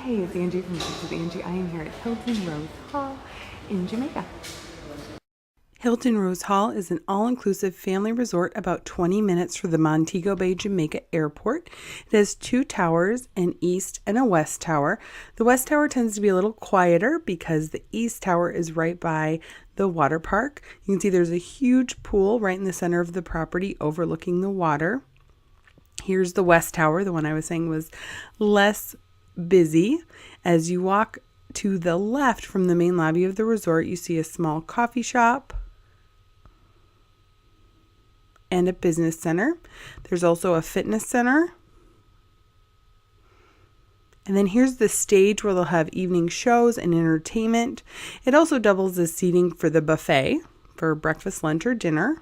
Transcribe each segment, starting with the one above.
Hey, it's Angie from Beach with Angie. I am here at Hilton Rose Hall in Jamaica. Hilton Rose Hall is an all-inclusive family resort about 20 minutes from the Montego Bay, Jamaica airport. It has two towers, an east and a west tower. The west tower tends to be a little quieter because the east tower is right by the water park. You can see there's a huge pool right in the center of the property overlooking the water. Here's the west tower. The one I was saying was less busy. As you walk to the left from the main lobby of the resort, you see a small coffee shop and a business center. There's also a fitness center. And then here's the stage where they'll have evening shows and entertainment. It also doubles as seating for the buffet for breakfast, lunch, or dinner.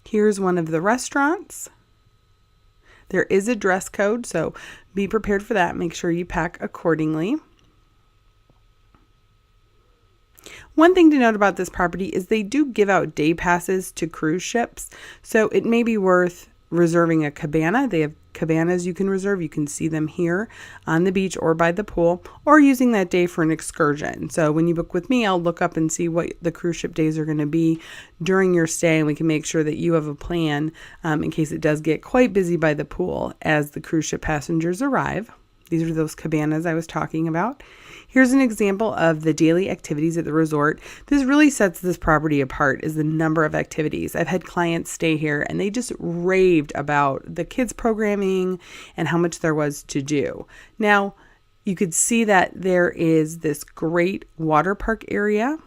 Here's one of the restaurants. There is a dress code, so be prepared for that. Make sure you pack accordingly. One thing to note about this property is they do give out day passes to cruise ships, so it may be worth reserving a cabana. They have cabanas you can reserve. You can see them here on the beach or by the pool, or using that day for an excursion. So when you book with me, I'll look up and see what the cruise ship days are going to be during your stay, and we can make sure that you have a plan in case it does get quite busy by the pool as the cruise ship passengers arrive. These are those cabanas I was talking about. Here's an example of the daily activities at the resort. This really sets this property apart, is the number of activities. I've had clients stay here and they just raved about the kids programming and how much there was to do. Now, you could see that there is this great water park area.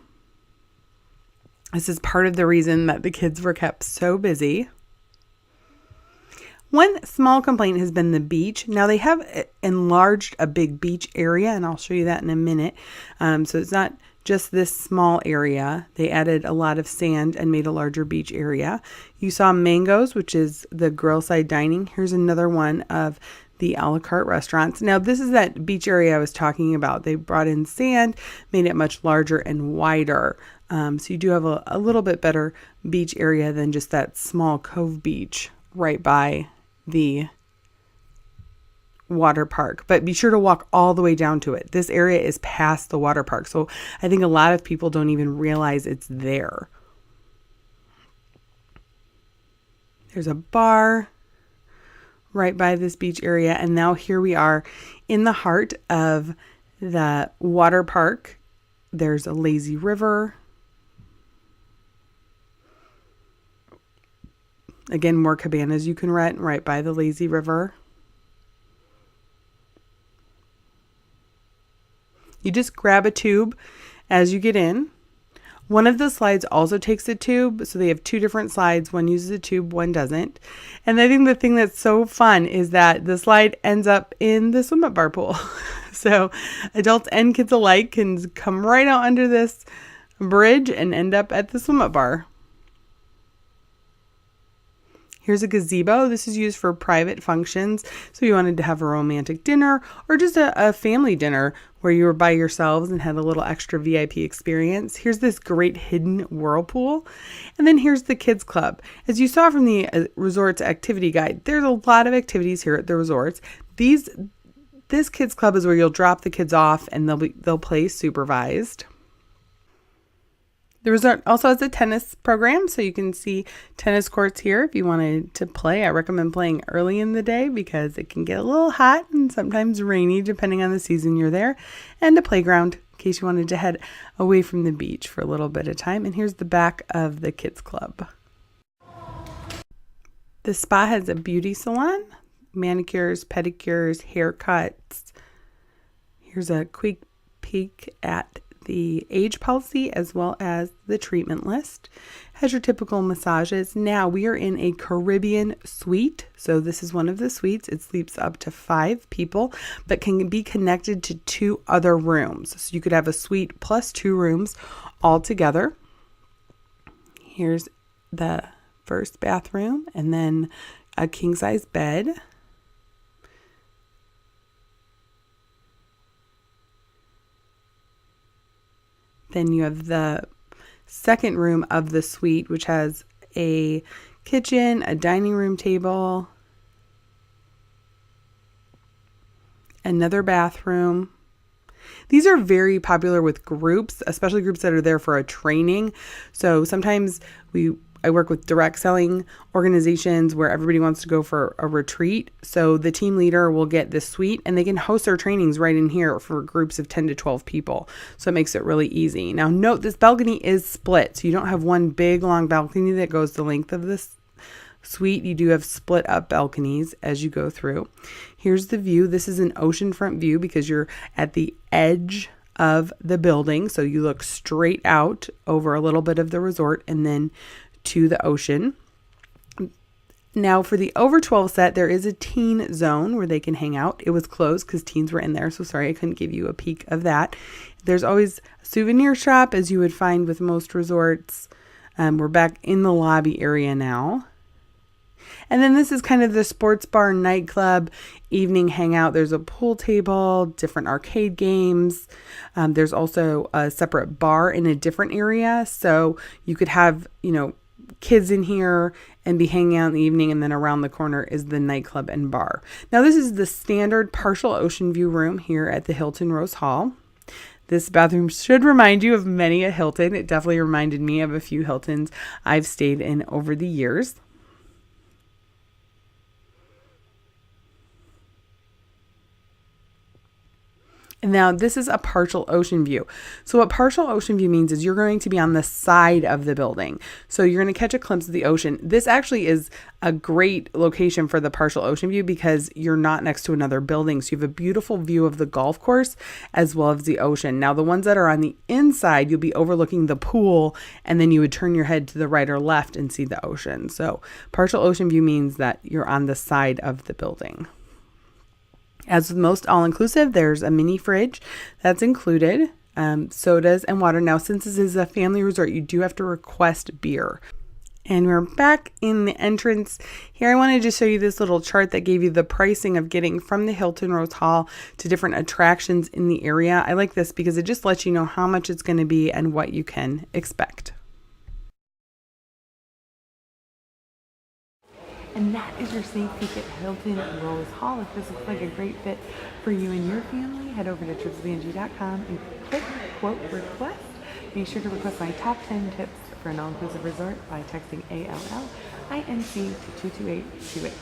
This is part of the reason that the kids were kept so busy. One small complaint has been the beach. Now they have enlarged a big beach area, and I'll show you that in a minute. So it's not just this small area. They added a lot of sand and made a larger beach area. You saw Mangoes, which is the grill side dining. Here's another one of the a la carte restaurants. Now this is that beach area I was talking about. They brought in sand, made it much larger and wider. So you do have a little bit better beach area than just that small cove beach right by the water park, but be sure to walk all the way down to it. This area is past the water park, so I think a lot of people don't even realize it's there. There's a bar right by this beach area, and now here we are in the heart of the water park. There's a lazy river. Again, more cabanas you can rent right by the lazy river. You just grab a tube as you get in. One of the slides also takes a tube, so they have two different slides. One uses a tube, one doesn't. And I think the thing that's so fun is that the slide ends up in the swim-up bar pool. So adults and kids alike can come right out under this bridge and end up at the swim-up bar. Here's a gazebo. This is used for private functions. So you wanted to have a romantic dinner or just a family dinner where you were by yourselves and had a little extra VIP experience. Here's this great hidden whirlpool. And then here's the kids club. As you saw from the resort's activity guide, there's a lot of activities here at the resorts. This kids club is where you'll drop the kids off and they'll play supervised. The resort also has a tennis program, so you can see tennis courts here if you wanted to play. I recommend playing early in the day because it can get a little hot and sometimes rainy depending on the season you're there. And a playground in case you wanted to head away from the beach for a little bit of time. And here's the back of the kids club. The spa has a beauty salon, manicures, pedicures, haircuts. Here's a quick peek at the age policy as well as the treatment list. Has your typical massages. Now we are in a Caribbean suite. So this is one of the suites. It sleeps up to 5 people, but can be connected to 2 other rooms. So you could have a suite plus 2 rooms all together. Here's the first bathroom and then a king size bed. Then you have the second room of the suite, which has a kitchen, a dining room table, Another bathroom. These are very popular with groups, especially groups that are there for a training. So sometimes I work with direct selling organizations where everybody wants to go for a retreat. So the team leader will get this suite and they can host their trainings right in here for groups of 10 to 12 people. So it makes it really easy. Now note this balcony is split. So you don't have one big long balcony that goes the length of this suite. You do have split up balconies as you go through. Here's the view. This is an oceanfront view because you're at the edge of the building. So you look straight out over a little bit of the resort and then to the ocean. Now for the over 12 set, there is a teen zone where they can hang out. It was closed because teens were in there. So sorry, I couldn't give you a peek of that. There's always a souvenir shop as you would find with most resorts. We're back in the lobby area now. And then this is kind of the sports bar, nightclub, evening hangout. There's a pool table, different arcade games. There's also a separate bar in a different area. So you could have, kids in here and be hanging out in the evening. And then around the corner is the nightclub and bar. Now this is the standard partial ocean view room here at the Hilton Rose Hall. This bathroom should remind you of many a Hilton. It definitely reminded me of a few Hiltons I've stayed in over the years. And now this is a partial ocean view. So what partial ocean view means is you're going to be on the side of the building. So you're going to catch a glimpse of the ocean. This actually is a great location for the partial ocean view because you're not next to another building. So you have a beautiful view of the golf course as well as the ocean. Now the ones that are on the inside, you'll be overlooking the pool and then you would turn your head to the right or left and see the ocean. So partial ocean view means that you're on the side of the building. As with most all-inclusive, there's a mini fridge that's included, sodas and water. Now, since this is a family resort, you do have to request beer. And we're back in the entrance. Here I wanted to show you this little chart that gave you the pricing of getting from the Hilton Rose Hall to different attractions in the area. I like this because it just lets you know how much it's going to be and what you can expect. And that is your sneak peek at Hilton Rose Hall. If this looks like a great fit for you and your family, head over to tripsbng.com and click quote request. Be sure to request my top 10 tips for an all-inclusive resort by texting ALLINC to 22828.